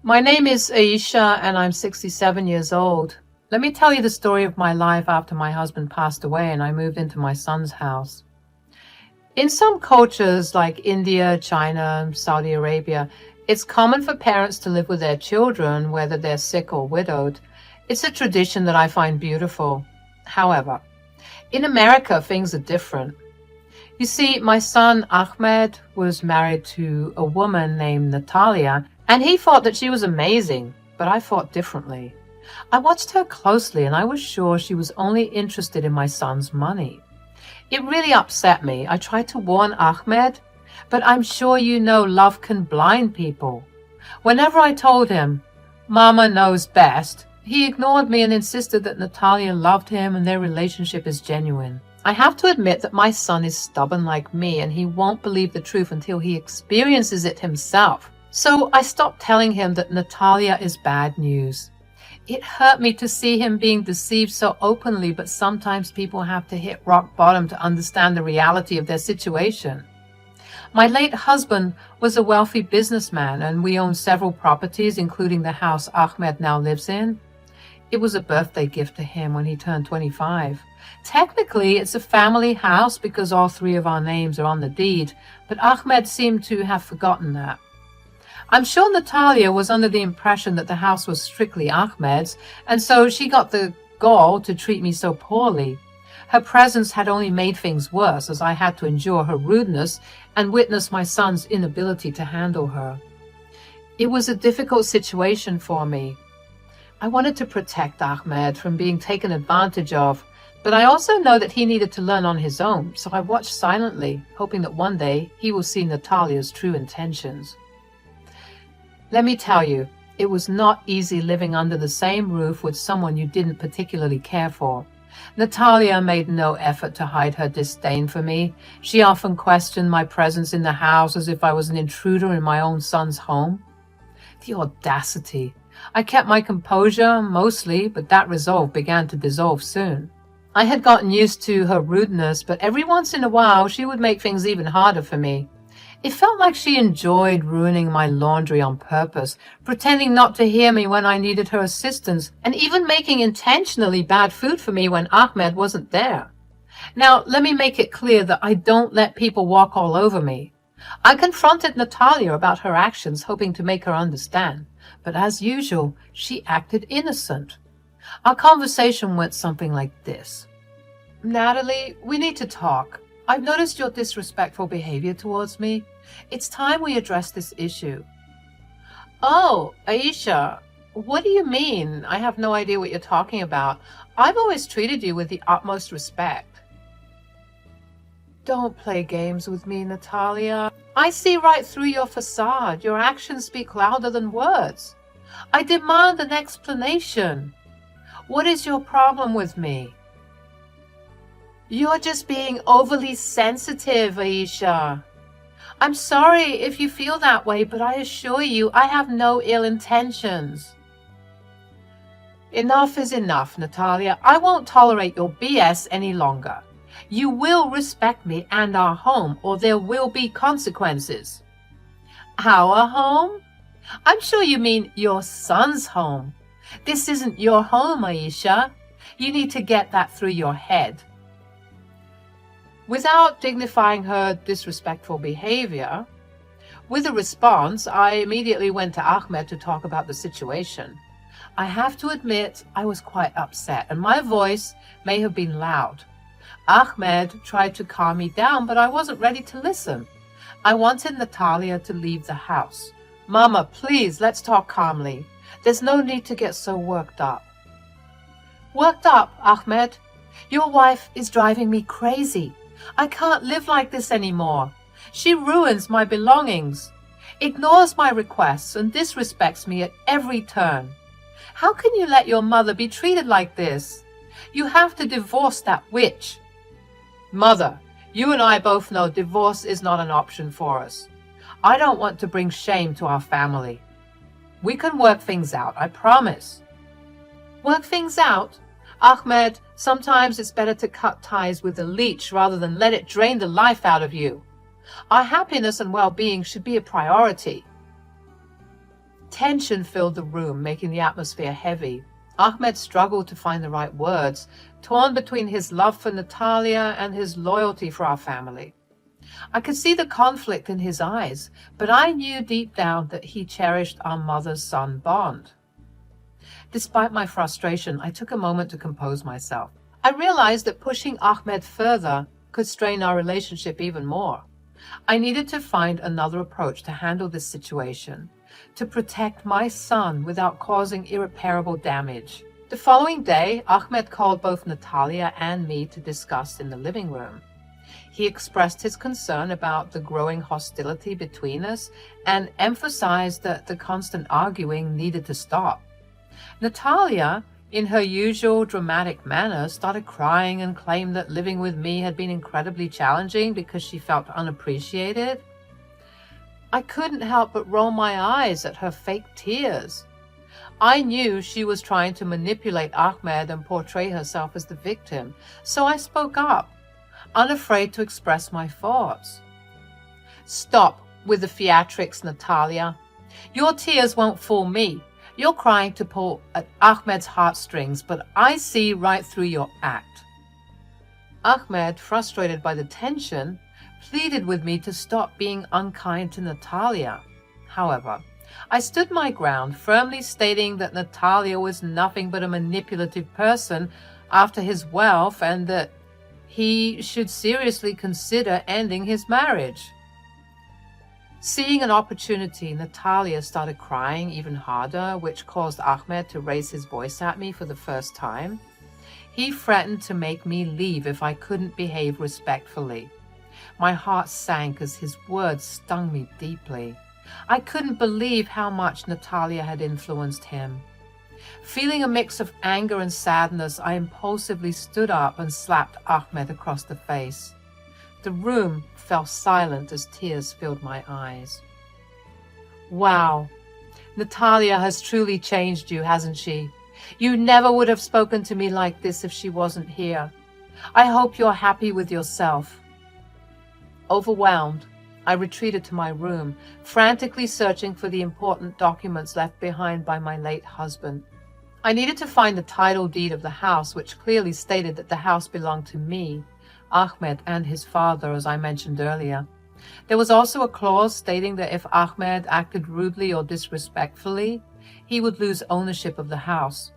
My name is Aisha and I'm 67 years old. Let me tell you the story of my life after my husband passed away and I moved into my son's house. In some cultures like India, China, Saudi Arabia, it's common for parents to live with their children, whether they're sick or widowed. It's a tradition that I find beautiful. However, in America, things are different. You see, my son Ahmed was married to a woman named Natalia, and he thought that she was amazing, but I thought differently. I watched her closely and I was sure she was only interested in my son's money. It really upset me. I tried to warn Ahmed, but I'm sure you know love can blind people. Whenever I told him, Mama knows best, he ignored me and insisted that Natalia loved him and their relationship is genuine. I have to admit that my son is stubborn like me and he won't believe the truth until he experiences it himself. So I stopped telling him that Natalia is bad news. It hurt me to see him being deceived so openly, but sometimes people have to hit rock bottom to understand the reality of their situation. My late husband was a wealthy businessman and we owned several properties, including the house Ahmed now lives in. It was a birthday gift to him when he turned 25. Technically, it's a family house because all three of our names are on the deed, but Ahmed seemed to have forgotten that. I'm sure Natalia was under the impression that the house was strictly Ahmed's, and so she got the gall to treat me so poorly. Her presence had only made things worse, as I had to endure her rudeness and witness my son's inability to handle her. It was a difficult situation for me. I wanted to protect Ahmed from being taken advantage of, but I also know that he needed to learn on his own, so I watched silently, hoping that one day he will see Natalia's true intentions. Let me tell you, it was not easy living under the same roof with someone you didn't particularly care for. Natalia made no effort to hide her disdain for me. She often questioned my presence in the house as if I was an intruder in my own son's home. The audacity! I kept my composure, mostly, but that resolve began to dissolve soon. I had gotten used to her rudeness, but every once in a while she would make things even harder for me. It felt like she enjoyed ruining my laundry on purpose, pretending not to hear me when I needed her assistance, and even making intentionally bad food for me when Ahmed wasn't there. Now, let me make it clear that I don't let people walk all over me. I confronted Natalia about her actions, hoping to make her understand, but as usual, she acted innocent. Our conversation went something like this. Natalie, we need to talk. I've noticed your disrespectful behavior towards me. It's time we address this issue. Oh, Aisha, what do you mean? I have no idea what you're talking about. I've always treated you with the utmost respect. Don't play games with me, Natalia. I see right through your facade. Your actions speak louder than words. I demand an explanation. What is your problem with me? You're just being overly sensitive, Aisha. I'm sorry if you feel that way, but I assure you I have no ill intentions. Enough is enough, Natalia. I won't tolerate your BS any longer. You will respect me and our home, or there will be consequences. Our home? I'm sure you mean your son's home. This isn't your home, Aisha. You need to get that through your head. Without dignifying her disrespectful behavior, with a response, I immediately went to Ahmed to talk about the situation. I have to admit I was quite upset, and my voice may have been loud. Ahmed tried to calm me down, but I wasn't ready to listen. I wanted Natalia to leave the house. Mama, please, let's talk calmly. There's no need to get so worked up. Worked up, Ahmed? Your wife is driving me crazy. I can't live like this anymore. She ruins my belongings, ignores my requests, and disrespects me at every turn. How can you let your mother be treated like this? You have to divorce that witch. Mother, you and I both know divorce is not an option for us. I don't want to bring shame to our family. We can work things out, I promise. Work things out? Ahmed, sometimes it's better to cut ties with a leech rather than let it drain the life out of you. Our happiness and well-being should be a priority. Tension filled the room, making the atmosphere heavy. Ahmed struggled to find the right words, torn between his love for Natalia and his loyalty for our family. I could see the conflict in his eyes, but I knew deep down that he cherished our mother-son bond. Despite my frustration, I took a moment to compose myself. I realized that pushing Ahmed further could strain our relationship even more. I needed to find another approach to handle this situation, to protect my son without causing irreparable damage. The following day, Ahmed called both Natalia and me to discuss in the living room. He expressed his concern about the growing hostility between us and emphasized that the constant arguing needed to stop. Natalia, in her usual dramatic manner, started crying and claimed that living with me had been incredibly challenging because she felt unappreciated. I couldn't help but roll my eyes at her fake tears. I knew she was trying to manipulate Ahmed and portray herself as the victim, so I spoke up, unafraid to express my thoughts. "Stop with the theatrics, Natalia. Your tears won't fool me. You're crying to pull at Ahmed's heartstrings, but I see right through your act." Ahmed, frustrated by the tension, pleaded with me to stop being unkind to Natalia. However, I stood my ground, firmly stating that Natalia was nothing but a manipulative person after his wealth and that he should seriously consider ending his marriage. Seeing an opportunity, Natalia started crying even harder, which caused Ahmed to raise his voice at me for the first time. He threatened to make me leave if I couldn't behave respectfully. My heart sank as his words stung me deeply. I couldn't believe how much Natalia had influenced him. Feeling a mix of anger and sadness, I impulsively stood up and slapped Ahmed across the face. The room fell silent as tears filled my eyes. "Wow, Natalia has truly changed you, hasn't she? You never would have spoken to me like this if she wasn't here. I hope you're happy with yourself." Overwhelmed, I retreated to my room, frantically searching for the important documents left behind by my late husband. I needed to find the title deed of the house, which clearly stated that the house belonged to me, Ahmed, and his father, as I mentioned earlier. There was also a clause stating that if Ahmed acted rudely or disrespectfully, he would lose ownership of the house.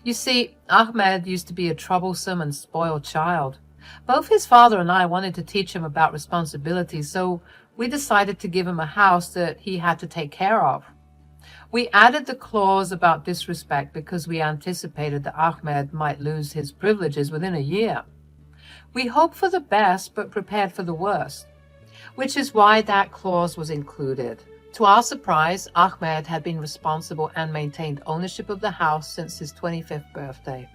You see, Ahmed used to be a troublesome and spoiled child. Both his father and I wanted to teach him about responsibility, so we decided to give him a house that he had to take care of. We added the clause about disrespect because we anticipated that Ahmed might lose his privileges within a year. We hoped for the best but prepared for the worst, which is why that clause was included. To our surprise, Ahmed had been responsible and maintained ownership of the house since his 25th birthday.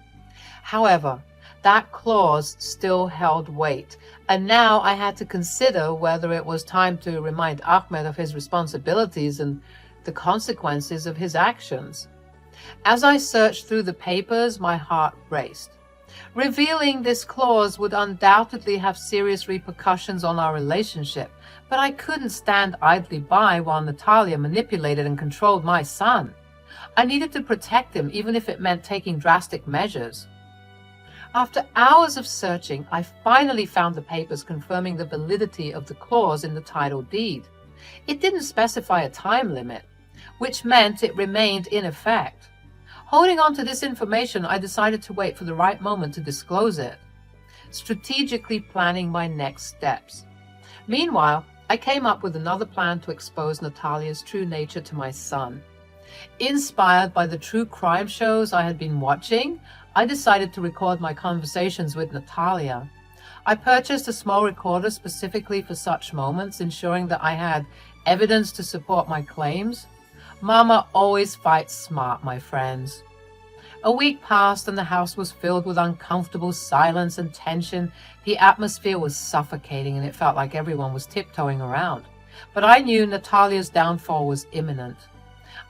However, that clause still held weight, and now I had to consider whether it was time to remind Ahmed of his responsibilities and the consequences of his actions. As I searched through the papers, my heart raced. Revealing this clause would undoubtedly have serious repercussions on our relationship, but I couldn't stand idly by while Natalia manipulated and controlled my son. I needed to protect him, even if it meant taking drastic measures. After hours of searching, I finally found the papers confirming the validity of the clause in the title deed. It didn't specify a time limit, which meant it remained in effect. Holding on to this information, I decided to wait for the right moment to disclose it, strategically planning my next steps. Meanwhile, I came up with another plan to expose Natalia's true nature to my son. Inspired by the true crime shows I had been watching, I decided to record my conversations with Natalia. I purchased a small recorder specifically for such moments, ensuring that I had evidence to support my claims. Mama always fights smart, my friends. A week passed and the house was filled with uncomfortable silence and tension. The atmosphere was suffocating and it felt like everyone was tiptoeing around. But I knew Natalia's downfall was imminent.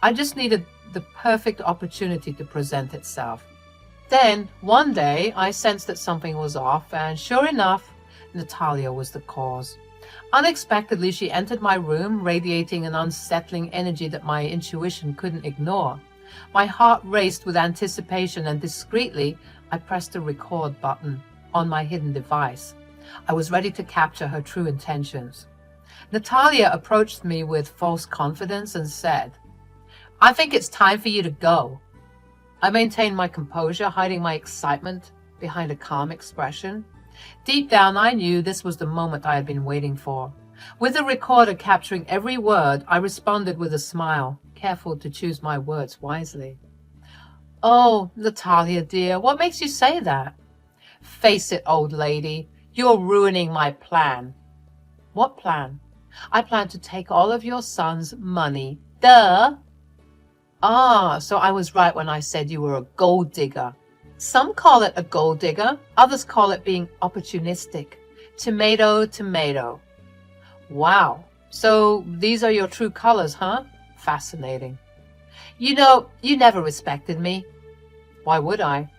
I just needed the perfect opportunity to present itself. Then, one day, I sensed that something was off, and sure enough, Natalia was the cause. Unexpectedly, she entered my room, radiating an unsettling energy that my intuition couldn't ignore. My heart raced with anticipation, and discreetly, I pressed the record button on my hidden device. I was ready to capture her true intentions. Natalia approached me with false confidence and said, "I think it's time for you to go." I maintained my composure, hiding my excitement behind a calm expression. Deep down, I knew this was the moment I had been waiting for. With the recorder capturing every word, I responded with a smile, careful to choose my words wisely. "Oh, Natalia dear, what makes you say that?" "Face it, old lady, you're ruining my plan." "What plan?" "I plan to take all of your son's money." "Duh!" "Ah, so I was right when I said you were a gold digger." "Some call it a gold digger, others call it being opportunistic. Tomato, tomato." "Wow, so these are your true colors, huh? Fascinating." "You know, you never respected me." "Why would I?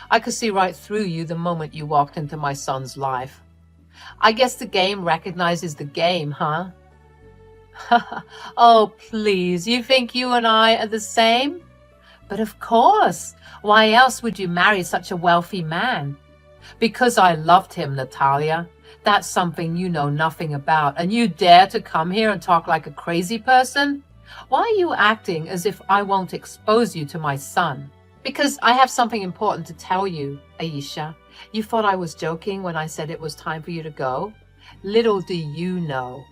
I could see right through you the moment you walked into my son's life." "I guess the game recognizes the game, huh?" "Oh, please, you think you and I are the same?" "But of course. Why else would you marry such a wealthy man?" "Because I loved him, Natalia. That's something you know nothing about, and you dare to come here and talk like a crazy person? Why are you acting as if I won't expose you to my son?" "Because I have something important to tell you, Aisha. You thought I was joking when I said it was time for you to go? Little do you know."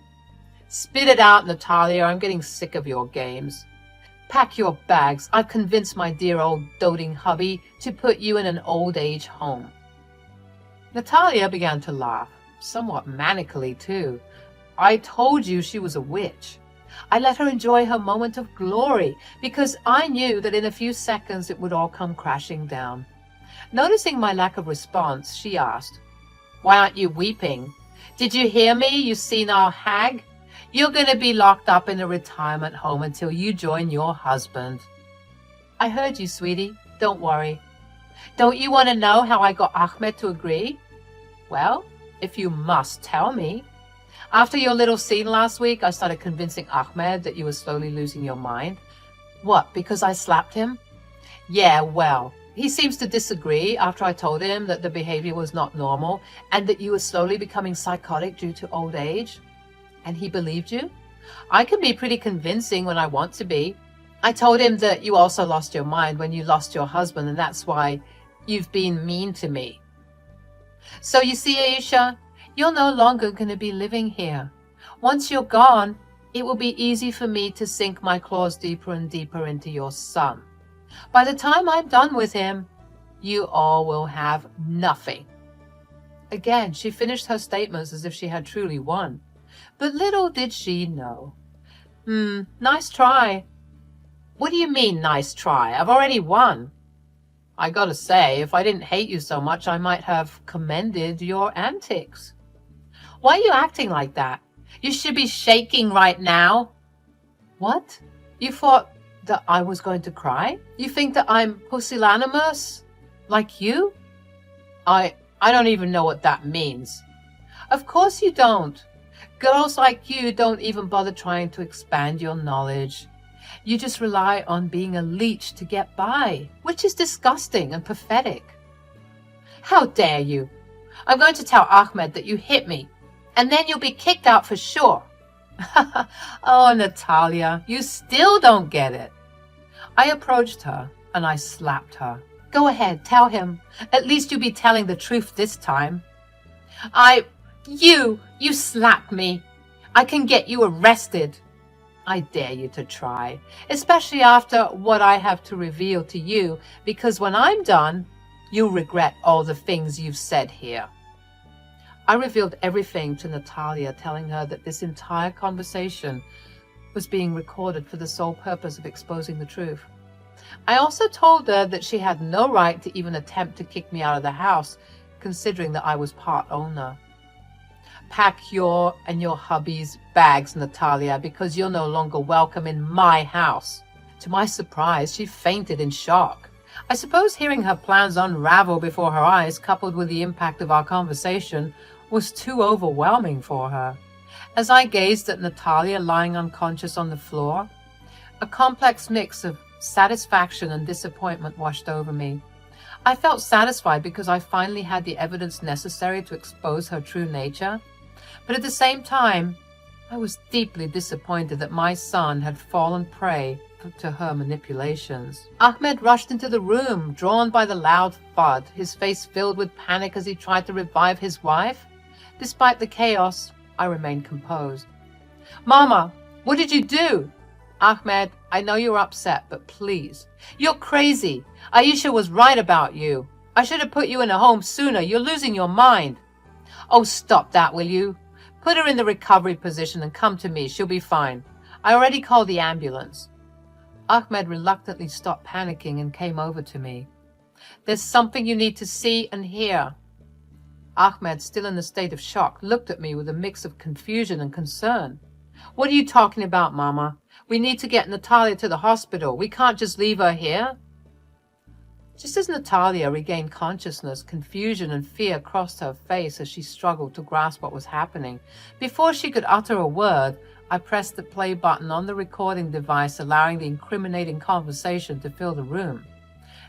"Spit it out, Natalia. I'm getting sick of your games." "Pack your bags. I've convinced my dear old doting hubby to put you in an old age home." Natalia began to laugh, somewhat manically too. "I told you she was a witch. I let her enjoy her moment of glory because I knew that in a few seconds it would all come crashing down." Noticing my lack of response, she asked, "Why aren't you weeping? Did you hear me, you senile hag? You're going to be locked up in a retirement home until you join your husband." "I heard you, sweetie. Don't worry." "Don't you want to know how I got Ahmed to agree?" "Well, if you must tell me." "After your little scene last week, I started convincing Ahmed that you were slowly losing your mind." "What, because I slapped him?" "Yeah, well, he seems to disagree after I told him that the behavior was not normal and that you were slowly becoming psychotic due to old age." "And he believed you?" "I can be pretty convincing when I want to be. I told him that you also lost your mind when you lost your husband, and that's why you've been mean to me." "So you see, Aisha, you're no longer going to be living here. Once you're gone, it will be easy for me to sink my claws deeper and deeper into your son. By the time I'm done with him, you all will have nothing." Again, she finished her statements as if she had truly won. But little did she know. Nice try." "What do you mean, nice try? I've already won." "I gotta say, if I didn't hate you so much, I might have commended your antics." "Why are you acting like that? You should be shaking right now." "What? You thought that I was going to cry? You think that I'm pusillanimous? Like you?" I don't even know what that means." "Of course you don't. Girls like you don't even bother trying to expand your knowledge. You just rely on being a leech to get by, which is disgusting and pathetic." "How dare you? I'm going to tell Ahmed that you hit me, and then you'll be kicked out for sure." "Oh, Natalia, you still don't get it." I approached her and I slapped her. "Go ahead, tell him. At least you'll be telling the truth this time." You slapped me. I can get you arrested." "I dare you to try, especially after what I have to reveal to you, because when I'm done, you'll regret all the things you've said here." I revealed everything to Natalia, telling her that this entire conversation was being recorded for the sole purpose of exposing the truth. I also told her that she had no right to even attempt to kick me out of the house, considering that I was part owner. "Pack your and your hubby's bags, Natalia, because you're no longer welcome in my house." To my surprise, she fainted in shock. I suppose hearing her plans unravel before her eyes, coupled with the impact of our conversation, was too overwhelming for her. As I gazed at Natalia lying unconscious on the floor, a complex mix of satisfaction and disappointment washed over me. I felt satisfied because I finally had the evidence necessary to expose her true nature, but at the same time, I was deeply disappointed that my son had fallen prey to her manipulations. Ahmed rushed into the room, drawn by the loud thud, his face filled with panic as he tried to revive his wife. Despite the chaos, I remained composed. "Mama, what did you do?" "Ahmed, I know you're upset, but please. You're crazy. Aisha was right about you. I should have put you in a home sooner. You're losing your mind." "Oh, stop that, will you? Put her in the recovery position and come to me. She'll be fine. I already called the ambulance." Ahmed reluctantly stopped panicking and came over to me. "There's something you need to see and hear." Ahmed, still in a state of shock, looked at me with a mix of confusion and concern. "What are you talking about, Mama? We need to get Natalia to the hospital. We can't just leave her here." Just as Natalia regained consciousness, confusion and fear crossed her face as she struggled to grasp what was happening. Before she could utter a word, I pressed the play button on the recording device, allowing the incriminating conversation to fill the room.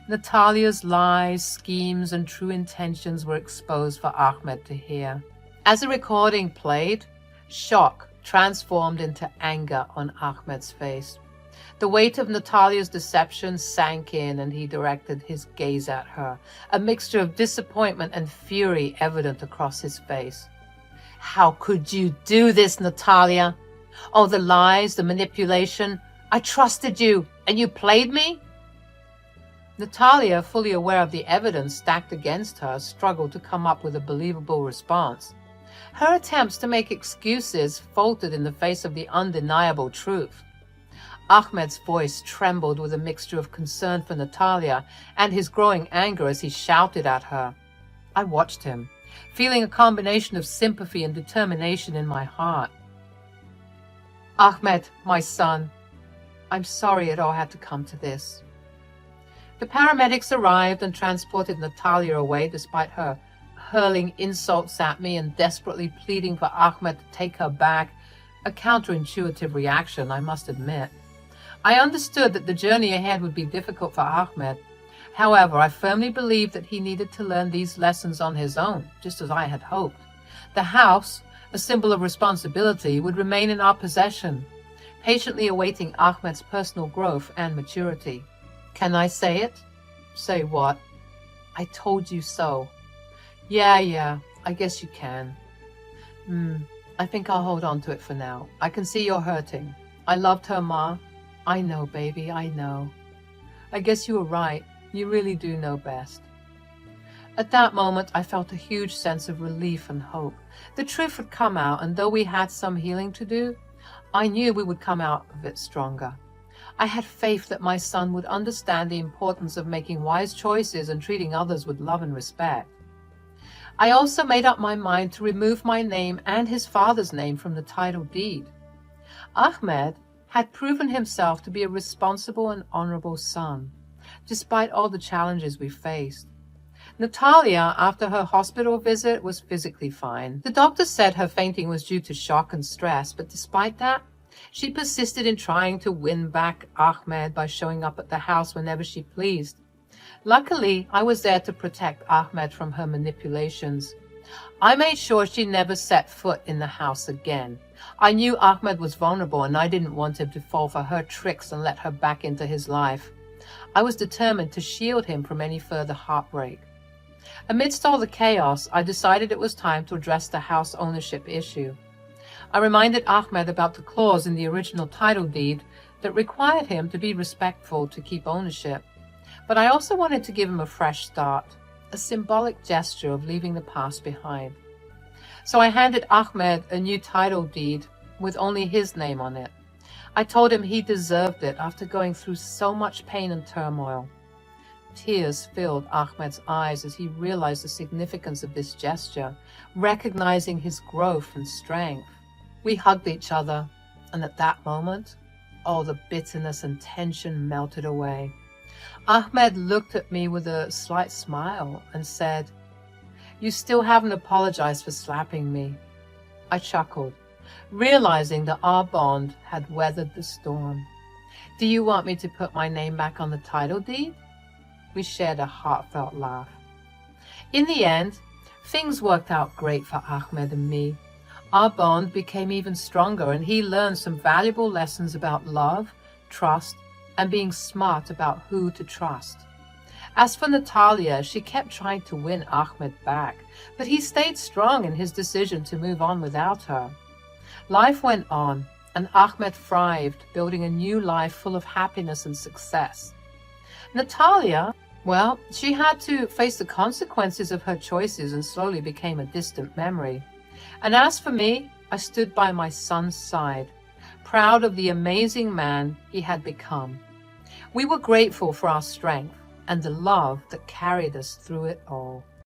Natalia's lies, schemes, and true intentions were exposed for Ahmed to hear. As the recording played, shock transformed into anger on Ahmed's face. The weight of Natalia's deception sank in, and he directed his gaze at her, a mixture of disappointment and fury evident across his face. "How could you do this, Natalia? Oh, the lies, the manipulation. I trusted you, and you played me?" Natalia, fully aware of the evidence stacked against her, struggled to come up with a believable response. Her attempts to make excuses faltered in the face of the undeniable truth. Ahmed's voice trembled with a mixture of concern for Natalia and his growing anger as he shouted at her. I watched him, feeling a combination of sympathy and determination in my heart. "Ahmed, my son, I'm sorry it all had to come to this." The paramedics arrived and transported Natalia away despite her hurling insults at me and desperately pleading for Ahmed to take her back, a counterintuitive reaction, I must admit. I understood that the journey ahead would be difficult for Ahmed. However, I firmly believed that he needed to learn these lessons on his own, just as I had hoped. The house, a symbol of responsibility, would remain in our possession, patiently awaiting Ahmed's personal growth and maturity. Can I say it? Say what? "I told you so." Yeah, I guess you can. I think I'll hold on to it for now. I can see you're hurting. I loved her, Ma. I know, baby, I know. I guess you were right. You really do know best. At that moment, I felt a huge sense of relief and hope. The truth had come out, and though we had some healing to do, I knew we would come out of it stronger. I had faith that my son would understand the importance of making wise choices and treating others with love and respect. I also made up my mind to remove my name and his father's name from the title deed. Ahmed had proven himself to be a responsible and honorable son, despite all the challenges we faced. Natalia, after her hospital visit, was physically fine. The doctor said her fainting was due to shock and stress, but despite that, she persisted in trying to win back Ahmed by showing up at the house whenever she pleased. Luckily, I was there to protect Ahmed from her manipulations. I made sure she never set foot in the house again. I knew Ahmed was vulnerable, and I didn't want him to fall for her tricks and let her back into his life. I was determined to shield him from any further heartbreak. Amidst all the chaos, I decided it was time to address the house ownership issue. I reminded Ahmed about the clause in the original title deed that required him to be respectful to keep ownership. But I also wanted to give him a fresh start, a symbolic gesture of leaving the past behind. So I handed Ahmed a new title deed with only his name on it. I told him he deserved it after going through so much pain and turmoil. Tears filled Ahmed's eyes as he realized the significance of this gesture, recognizing his growth and strength. We hugged each other, and at that moment, all the bitterness and tension melted away. Ahmed looked at me with a slight smile and said, "You still haven't apologized for slapping me." I chuckled. realizing that our bond had weathered the storm. Do you want me to put my name back on the title deed? We shared a heartfelt laugh. In the end, things worked out great for Ahmed and me. Our bond became even stronger, and he learned some valuable lessons about love, trust, and being smart about who to trust. As for Natalia, she kept trying to win Ahmed back, but he stayed strong in his decision to move on without her. Life went on, and Ahmed thrived, building a new life full of happiness and success. Natalia, well, she had to face the consequences of her choices and slowly became a distant memory. And as for me, I stood by my son's side, proud of the amazing man he had become. We were grateful for our strength and the love that carried us through it all.